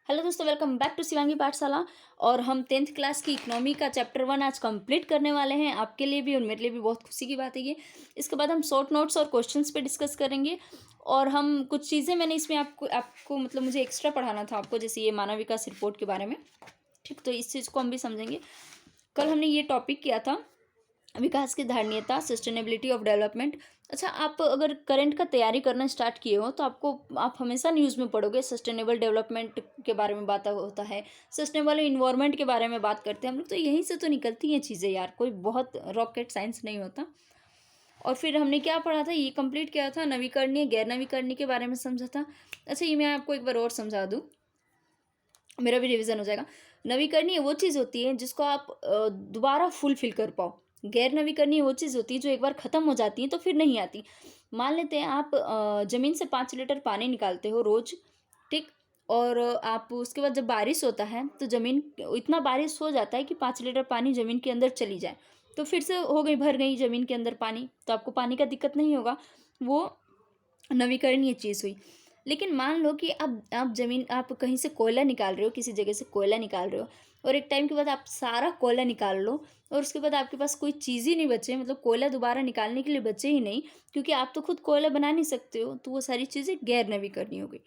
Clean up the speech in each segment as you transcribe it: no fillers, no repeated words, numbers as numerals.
Hello दोस्तों, welcome back to Shivangi पाठशाला। और हम 10th क्लास की इकोनॉमी का चैप्टर 1 आज कंप्लीट करने वाले हैं। आपके लिए भी और मेरे लिए भी बहुत खुशी की बात है ये। इसके बाद हम शॉर्ट नोट्स और क्वेश्चंस पे डिस्कस करेंगे। और हम कुछ चीज़ें मैंने इसमें आपको आपको मतलब मुझे एक्स्ट्रा पढ़ाना था आपको, जैसे ये मानव विकास रिपोर्ट के बारे में। ठीक, तो इस चीज़ को हम भी समझेंगे। कल हमने ये टॉपिक किया था, विकास की धारणीयता, सस्टेनेबिलिटी ऑफ डेवलपमेंट। अच्छा, आप अगर करंट का तैयारी करना स्टार्ट किए हो तो आप हमेशा न्यूज़ में पढ़ोगे सस्टेनेबल डेवलपमेंट के बारे में बात होता है, सस्टेनेबल इन्वायरमेंट के बारे में बात करते हैं हम लोग। तो यहीं से तो निकलती हैं चीज़ें यार, कोई बहुत रॉकेट साइंस नहीं होता। और फिर हमने क्या पढ़ा था, ये कंप्लीट किया था, नवीकरणीय गैर नवीकरणीय के बारे में समझा था। अच्छा, ये मैं आपको एक बार और समझा दूँ, मेरा भी रिवीजन हो जाएगा। नवीकरणीय वो चीज़ होती है जिसको आप दोबारा फुलफिल कर पाओ। गैर नवीकरणीय वो चीज़ होती है जो एक बार ख़त्म हो जाती है तो फिर नहीं आती। मान लेते हैं आप ज़मीन से 5 लीटर पानी निकालते हो रोज़, ठीक। और आप उसके बाद जब बारिश होता है तो ज़मीन, इतना बारिश हो जाता है कि 5 लीटर पानी ज़मीन के अंदर चली जाए, तो फिर से हो गई, भर गई ज़मीन के अंदर पानी, तो आपको पानी का दिक्कत नहीं होगा। वो नवीकरणीय चीज़ हुई। लेकिन मान लो कि अब आप ज़मीन, आप कहीं से कोयला निकाल रहे हो, किसी जगह से कोयला निकाल रहे हो, और एक टाइम के बाद आप सारा कोयला निकाल लो, और उसके बाद आपके पास कोई चीज़ ही नहीं बचे, मतलब कोयला दोबारा निकालने के लिए बचे ही नहीं, क्योंकि आप तो खुद कोयला बना नहीं सकते हो। तो वो सारी चीज़ें गैर नवीकरणीय हो गई।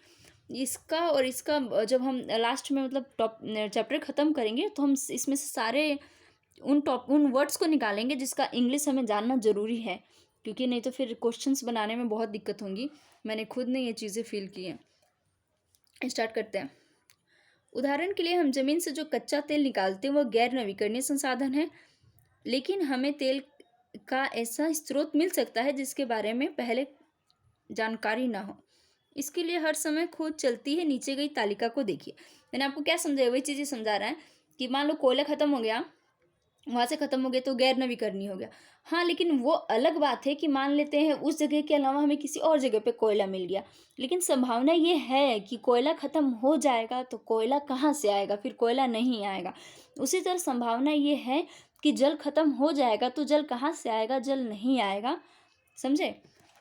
इसका और इसका जब हम लास्ट में मतलब टॉप चैप्टर ख़त्म करेंगे तो हम इसमें से सारे उन वर्ड्स को निकालेंगे जिसका इंग्लिश हमें जानना ज़रूरी है, क्योंकि नहीं तो फिर क्वेश्चंस बनाने में बहुत दिक्कत होंगी। मैंने खुद ने ये चीज़ें फील की हैं। स्टार्ट करते हैं। उदाहरण के लिए, हम ज़मीन से जो कच्चा तेल निकालते हैं वह गैर नवीकरणीय संसाधन है, लेकिन हमें तेल का ऐसा स्रोत मिल सकता है जिसके बारे में पहले जानकारी ना हो। इसके लिए हर समय खोज चलती है, नीचे गई तालिका को देखिए। मैंने आपको क्या समझाया, वही चीज़ें समझा रहा है कि मान लो कोयला ख़त्म हो गया, वहाँ से ख़त्म हो गया तो गैर नवीकरणीय हो गया। हाँ, लेकिन वो अलग बात है कि मान लेते हैं उस जगह के अलावा हमें किसी और जगह पे कोयला मिल गया, लेकिन संभावना ये है कि कोयला ख़त्म हो जाएगा तो कोयला कहाँ से आएगा, फिर कोयला नहीं आएगा। उसी तरह संभावना ये है कि जल ख़त्म हो जाएगा तो जल कहाँ से आएगा, जल नहीं आएगा। समझे?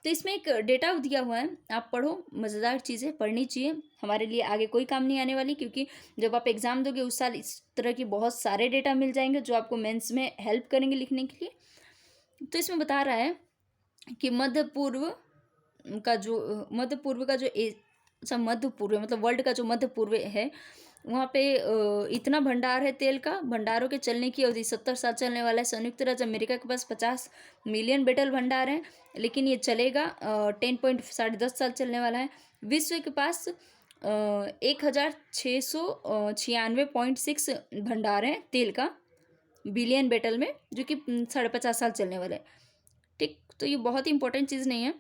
तो इसमें एक डेटा दिया हुआ है, आप पढ़ो, मज़ेदार चीज़ें पढ़नी चाहिए, हमारे लिए आगे कोई काम नहीं आने वाली, क्योंकि जब आप एग्ज़ाम दोगे उस साल इस तरह की बहुत सारे डेटा मिल जाएंगे जो आपको मेंस में हेल्प करेंगे लिखने के लिए। तो इसमें बता रहा है कि मध्य पूर्व का जो अच्छा, मध्य पूर्व मतलब वर्ल्ड का जो मध्य पूर्व है, वहाँ पे इतना भंडार है तेल का। भंडारों के चलने की अवधि 70 साल चलने वाला है। संयुक्त राज्य अमेरिका के पास 50 मिलियन बैटल भंडार है, लेकिन ये चलेगा 10.10 साल चलने वाला है। विश्व के पास 1696.6 भंडार है तेल का बिलियन बैटल में, जो कि 50.5 साल चलने वाला है। ठीक, तो ये बहुत ही इंपॉर्टेंट चीज़ नहीं है,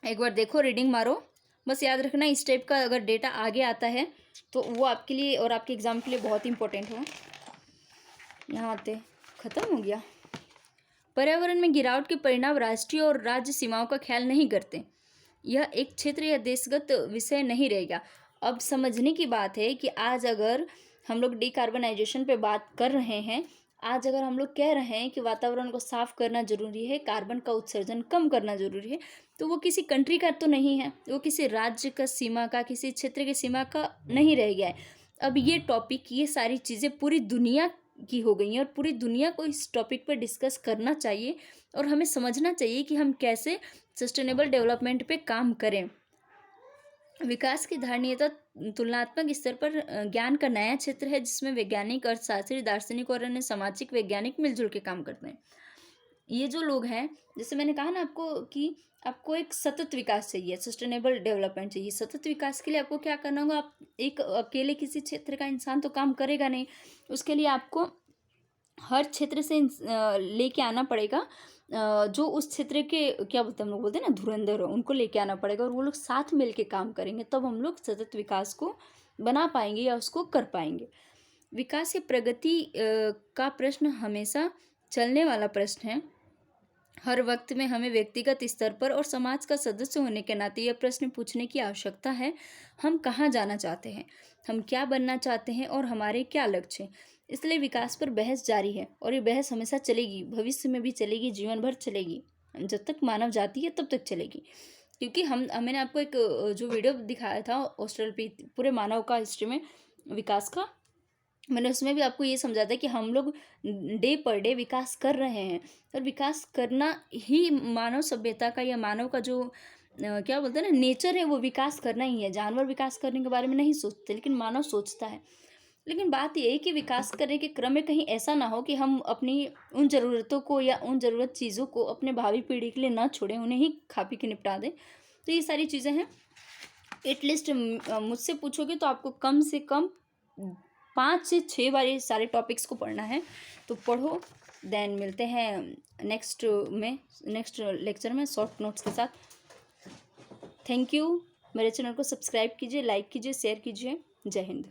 एक बार देखो, रीडिंग मारो। बस याद रखना, इस टाइप का अगर डेटा आगे आता है तो वो आपके लिए और आपके एग्ज़ाम के लिए बहुत ही इंपॉर्टेंट हो। यहाँ आते, ख़त्म हो गया। पर्यावरण में गिरावट के परिणाम राष्ट्रीय और राज्य सीमाओं का ख्याल नहीं करते। यह एक क्षेत्र या देशगत विषय नहीं रहेगा। अब समझने की बात है कि आज अगर हम लोग डिकार्बनाइजेशन पे बात कर रहे हैं, आज अगर हम लोग कह रहे हैं कि वातावरण को साफ करना जरूरी है, कार्बन का उत्सर्जन कम करना जरूरी है, तो वो किसी कंट्री का तो नहीं है, वो किसी राज्य का सीमा का, किसी क्षेत्र की सीमा का नहीं रह गया है। अब ये टॉपिक, ये सारी चीज़ें पूरी दुनिया की हो गई हैं, और पूरी दुनिया को इस टॉपिक पर डिस्कस करना चाहिए, और हमें समझना चाहिए कि हम कैसे सस्टेनेबल डेवलपमेंट पे काम करें। विकास की धारणीयता तुलनात्मक स्तर पर ज्ञान का नया क्षेत्र है, जिसमें वैज्ञानिक, अर्थशास्त्री, दार्शनिक और अन्य सामाजिक वैज्ञानिक मिलजुल के काम करते हैं। ये जो लोग हैं, जैसे मैंने कहा ना आपको कि आपको एक सतत विकास चाहिए, सस्टेनेबल डेवलपमेंट चाहिए। सतत विकास के लिए आपको क्या करना होगा, आप एक अकेले किसी क्षेत्र का इंसान तो काम करेगा नहीं, उसके लिए आपको हर क्षेत्र से लेके आना पड़ेगा। जो उस क्षेत्र के, क्या बोलते हैं हम लोग, बोलते हैं ना, धुरंधर हो, उनको लेके आना पड़ेगा, और वो लोग साथ मिल के काम करेंगे, तब हम लोग सतत विकास को बना पाएंगे या उसको कर पाएंगे। विकास या प्रगति का प्रश्न हमेशा चलने वाला प्रश्न है। हर वक्त में हमें व्यक्तिगत स्तर पर और समाज का सदस्य होने के नाते यह प्रश्न पूछने की आवश्यकता है, हम कहाँ जाना चाहते हैं, हम क्या बनना चाहते हैं, और हमारे क्या लक्ष्य हैं। इसलिए विकास पर बहस जारी है, और ये बहस हमेशा चलेगी, भविष्य में भी चलेगी, जीवन भर चलेगी, जब तक मानव जाति है तब तक चलेगी। क्योंकि मैंने आपको एक जो वीडियो दिखाया था ऑस्ट्रेलिया पे पूरे मानव का हिस्ट्री में, विकास का, मैंने उसमें भी आपको ये समझा था कि हम लोग डे पर डे विकास कर रहे हैं, और विकास करना ही मानव सभ्यता का या मानव का जो क्या बोलते हैं ना नेचर है, वो विकास करना ही है। जानवर विकास करने के बारे में नहीं सोचते, लेकिन मानव सोचता है। लेकिन बात ये है कि विकास करने के क्रम में कहीं ऐसा ना हो कि हम अपनी उन ज़रूरतों को या उन ज़रूरत चीज़ों को अपने भावी पीढ़ी के लिए ना छोड़ें, उन्हें ही खा पी के निपटा दें। तो ये सारी चीज़ें हैं। एटलीस्ट मुझसे पूछोगे तो आपको कम से कम 5 से 6 बार ये सारे टॉपिक्स को पढ़ना है, तो पढ़ो। देन मिलते हैं नेक्स्ट लेक्चर में शॉर्ट नोट्स के साथ। Thank you. मेरे चैनल को सब्सक्राइब कीजिए, लाइक कीजिए, शेयर कीजिए। जय हिंद।